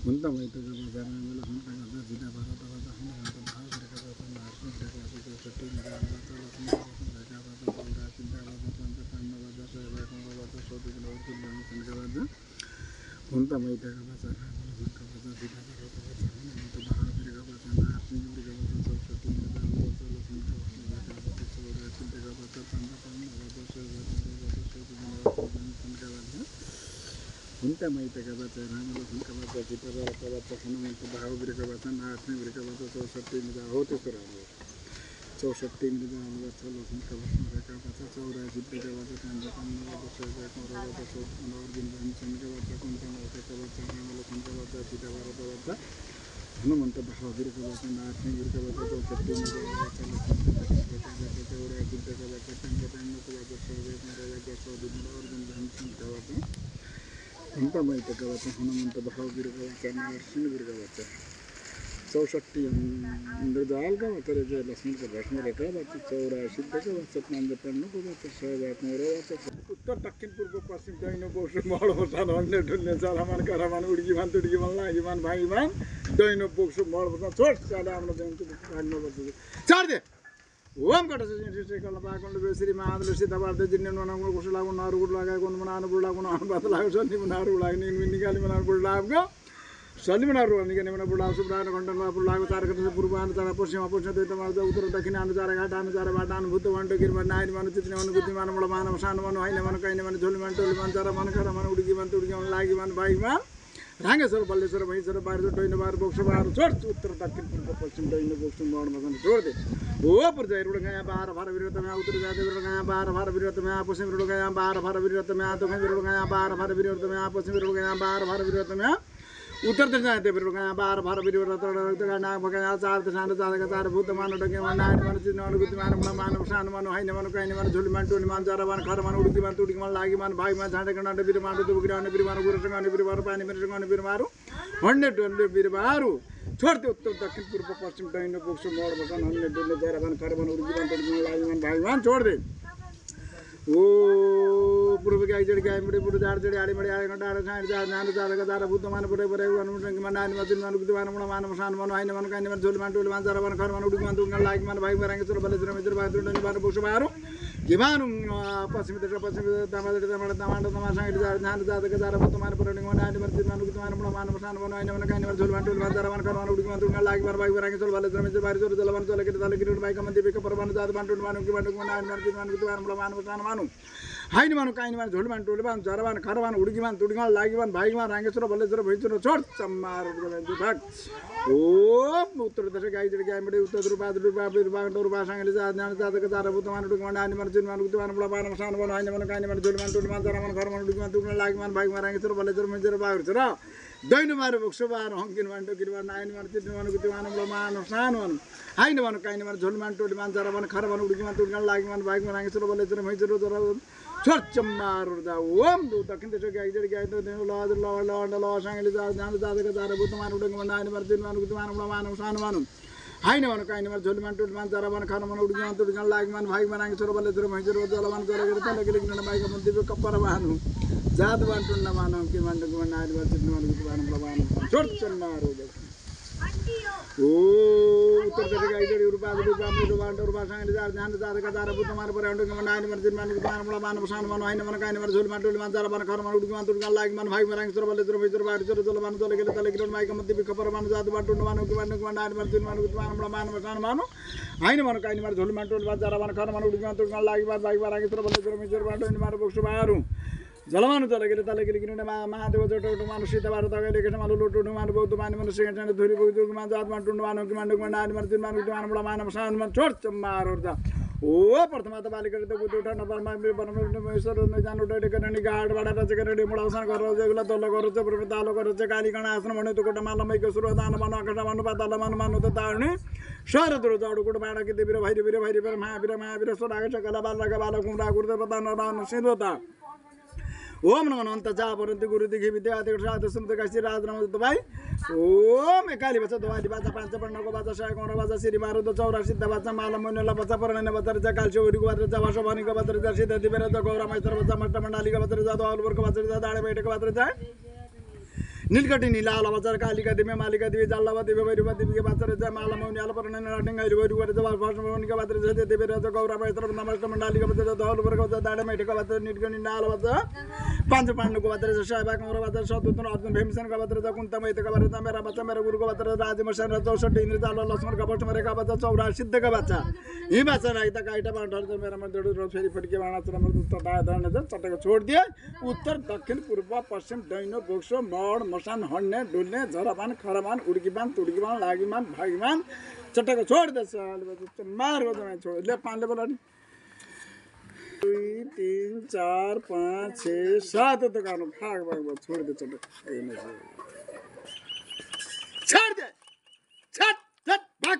हुन्त मैतका बजार रामेला हुन्का गर्दा जिता भारत गर्दा हुन हुन्त भाव गरेका गर्दा नार्सु गरेका गर्दा छुट्टी निकाल गर्दा लक्ष्मी भएका गर्दा चौरा चिन्ता गर्दा पञ्च पाण्ड गर्दा सहयोग गर्दा सौदी अर्जुन जान्छन् गर्दा हुन्त मैतका बजार रामेला हुन्का गर्दा जिता भारत गर्दा हुन हुन्त भाव गरेका गर्दा नार्सु गरेका गर्दा छुट्टी निकाल गर्दा लक्ष्मी भएका गर्दा चौरा चिन्ता गर्दा पञ्च पाण्ड गर्दा सहयोग गर्दा सौदी अर्जुन जान्छन् गर्दा हुन्त मैतका बच्चा रामेला हुन्का बच्चा जिता भारत बच्चा हुन हुन्त भाव गरेका बच्चा नाच्ने गरेका बच्चा 64 मिजा हो त्यस्तो राम्रो 64 मिजा बच्चा लक्ष्मीका बच्चा रहेका बच्चा 84 मिजा बच्चा काण्ड काण्ड बच्चा गर्दा 14 अर्जुन जान्छन्का बच्चा कुन्ता मैतका बच्चा रामेला हुन्का बच्चा जिता भारत बच्चा हुन हुन्त भाव गरेका बच्चा नाच्ने गरेका बच्चा 64 मिजा बच्चा लक्ष्मीका बच्चा चौरा जित्तका बच्चा काण्ड काण्ड बच्चा सहयोग गरेका सौदी अर्जुन जान्छन्का बच्चा हुन्त मैतका बच्चा हुन हुन्त भाव गरेका बच्चा नार्सिङ गरेका बच्चा 64 मृदालका बच्चा रे लक्ष्मीका भस्म रहेका बच्चा 84 सिद्धका बच्चा पाण्ड पाण्डको बच्चा सहयोग बच्चा उत्तर दक्षिण पूर्व पश्चिम दैनो बोसो मळ बसान हन्ने ढुन्ने चरामान करामान उड्कीमान तुड्कीमान लागिमान भाइमान दैनो बोक्सो मळ बसान छोड चाले हाम्रो जयन्ती भाग्न बच्चा चाड दे ओम कटा से कला पाकोंड बेसरी महादल सीता भारत जिन्ने ननगुण कुछ लागु नारु गुड लागा कोन मनान बुड लागु नान बात लागु सन्नी मनारु लाग नि निकाली मनान बुड लागु सन्नी मनारु निकाली मनान बुड लागु सुब्रान घण्टन मा बुड लागु तार कटा पूर्वान तार पश्चिम पश्चिम दैत मार्ग उत्तर दक्षिण आनु चार घाट आनु चार बाट आनु भूत वण्ड गिरमान नाइन मानु चित्ने मानु बुद्धि मानु बड मानव सान मानु हैन मानु कैने मानु झोल मानु टोल मानु चार मानु खरा मानु उडकी मानु तुडकी मानु लागि मानु भाइ मान रांगेश्वर बल्लेश्वर भैंसर बाहर डोइन बाहर बोक्स बाहर छोड़ उत्तर दक्षिण पूर्व पश्चिम डोइन बोक्स मोड़ मसन छोड़ दे ओ पर जाय रुड़ गया बाहर भार विरत में उत्तर जाते रुड़ गया बाहर भार विरत में पश्चिम रुड़ गया बाहर भार विरत में दक्षिण रुड़ गया बाहर भार विरत में पश्चिम रुड़ गया बाहर भार विरत में उत्तर दिशा जाते रुड़ गया बाहर भार विरत में नाग भगया चार दिशा चार का चार भूत मानो डगे नाइन मानो चिन्ह मानो गुति मानो मानो सान मानो हैन मानो कैने मानो झोली मानो टोली मानो चार मानो खर मानो उड़की मानो तुड़की मानो लागी मानो भाई मानो झांडे कनाडे बिर मानो दुबगिरा ने बिर मानो गुरु संगाने बिर मानो पानी मेरे संगाने बिर मारो हन्ने डोले बिर मारो छोड़ते उत्तर दक्षिण पूर्व पश्चिम दैनो बोक्सो मोड़ बसन हन्ने डोले चार मानो खर मानो उड़की मानो तुड़की मानो लागी मानो भाई मानो छोड़ दे ओ पूर्व के आई जड़ के मुड़े पुड़ झाड़ जड़ी आड़ी मड़ी आड़ी घंटा आड़ी साइड झाड़ नान झाड़ का झाड़ भूत मान पुरे पुरे अनुसंग मान नान मजिन मान गुति मान मुड़ा मान सान मान हाइन मान काइन मान झोल मान टोल मान चार मान खर मान उड़की मान तुड़की मान लागी मान भाई मारेंगे चलो बले चलो मित्र भाई तुड़ने मान बोक्सो मारो गिमानु पश्चिम दामाद तमा साइड झाड़ नान झाड़ का झाड़ भूत मान पुरे मान नान मजिन मान गुति मान मुड़ा मान सान मान हाइन मान काइन मान झोल मान टोल मान चार मान खर मान उड़की मान तुड़की मान लागी मान भाई मारेंगे चलो बले चलो मित्र भाई चलो चलो मान चलो के ताले की भाई का मंदी पे पर मान जात मान टोल मान की मान नान मजिन मान गुति मान मुड़ा मान सान मानु हाइन मानु काइन मान झोल मान टोल मान चार मान खर मान उड़की मान तुड़की मान लागी मान भाई मान रांगेश्वर बल्लेश्वर भैंसर छोड़ चम्मार भाग ओम उत्तर दिशा गाई जड़ गाय मडे उत्तर ध्रुव डोर सांगले जा ज्ञान जात का चार भूत मान उड़की मान नानी मान चिन मान गुति मान मुड़ा मान सान मान हाइन मान काइन मान झोल मान टोल मान चार मान खर मान उड़की मान तुड़की मान लागी मान भाई मान रांगेश्वर बल्लेश्वर भैंसर बाहर छरा दैन मार बोक्सो बाहर हंकिन मान टोकिन मान नाइन मान चिन मान गुति मान मुड़ा मान सान मान हाइन मान काइन मान झोल मान टोल मान चार मान खर मान उड़की मान तुड़की मान लागी मान भाई मान रांगेश्वर बल्लेश्वर भैंसर छोड़चम्मारुदा ओम दो दक्षिण दिशा गाई जड़ गाय तो लाद ला सांगले जा ज्ञान जात का चार भूत मान उड़की मान नाइन मान चिन मान गुति मान मुड़ा मान सान मान हाइन मान काइन मान झोल मान टोल मान चार मान खर मान उड़की मान तुड़की मान लागी मान भाई मान रांगेश्वर बल्लेश्वर भैंसर जल मान चले के तले के लिखना भाई का मन दिव्य कप्पर मानु जात मान टुन्न मान के मान डग मान नाइन मान चिन मान गुति मान मुड़ा मान छोड़चम्मारुदा ओ उत्तर दिशा गाई जड़ी रूपा रूपा सांगले जा ज्ञान जात का चार भूत मान पर अंडो के मान नाइन मान चिन मान गुति मान मुड़ा मान सान मान हाइन मान काइन मान झोल मान टोल मान चार मान खर मान उड़की मान तुड़की मान लागी मान भाई मान रांगेश्वर बल्लेश्वर भैंसर बाहर चलो चलो मान चले के तले के माई का मध्य खबर मान जात मान टुन्न मान के मान नाइन मान चिन मान गुति मान मुड़ा मान सान मान हाइन मान काइन मान झोल मान टोल मान चार मान खर मान उड़की मान तुड़की मान लागी मान भाई मान रांगेश्वर बल्लेश्वर भैंसर बाहर डोइन मान बोक्सो बाहर जलमानु तले के किने महादेव जटो मानु सीता भारत गले के मानु लोटो मानु बौद्ध मानु मन सिंह चंड धुरी बौद्ध मान जात मान टुंड मानु के मानु नान मान तीन मानु मान मुड़ा मान सान मान छोड़ चम्मार होता ओ प्रथमा त बालिका त बुद्ध उठा न परमा परमेश्वर न जानु डे करनी गाड बडा रच करनी मुड़ा सान कर जगला तोल कर च प्रतालो कर च काली गण आसन मने तो कोट मालमै के सुर दान मन अकट मन पाताल मन मानु त तारणी शहर दुर जाडु कोट बाडा के देवीर भैरी पर महावीर सोडाग चकला बाल लगा बाल कुमरा गुरु पता न सिद्धता ओम नमो अनंत जापरंती गुरु दिघी विद्या आदि साध संत काशी राज नाम दबाई ओम एकाली बचा दवाली बाजा पांच पन्ना को बाजा शाय कोन बाजा श्री मारो तो 84 सिद्ध बाजा माला मोनला बचा परने बचा जा काल चोरी को बाजा भाषा वाणी को बाजा जा सिद्ध दिबेर तो गौरा मैत्र बचा मठ मंडाली को बाजा जा तो अलवर को बाजा जा दाड़े बैठे को बाजा जा नीलकंठी नीला आला बच्चा कालिका देवी मालिका देवी जाल्लावा देवी भैरवा देवी के बात रे माला मौनी आला पर नाटिंग गैर भैरव रे जवाल भाषण मौनी के बात रे देवी रे गौरा महेश्वर नमस्कार मंडली के बात दहल वर्ग बात दाड़े मेठ के बात नीलकंठी नाला बात पंच पांडव के बात रे साहबा के बात शतुतन अर्जुन भीमसेन के बात रे कुंता मैत के बात मेरा बच्चा मेरा गुरु के बात रे राजमशन 64 इंद्र जाल लक्ष्मण का बट मेरे का बात 84 सिद्ध का बच्चा ही बच्चा राइता काइटा बांधर तो मेरा मन देड़ फेरी फटके बाणा चला मर तटा दान चट्टे को छोड़ दिए उत्तर दक्षिण पूर्व पश्चिम दैनो बोक्सो मड मसान हन्ने डुल्ने झरापान खरापान उड्कीपान तुड्कीपान लागिमान भागिमान चट्टे को छोड़ दे साल मार को मैं छोड़ ले 5 ले बोला 2 3 4 5 6 7 तो कानो भाग छोड़ दे चट्टे छोड़ दे छट छट भाग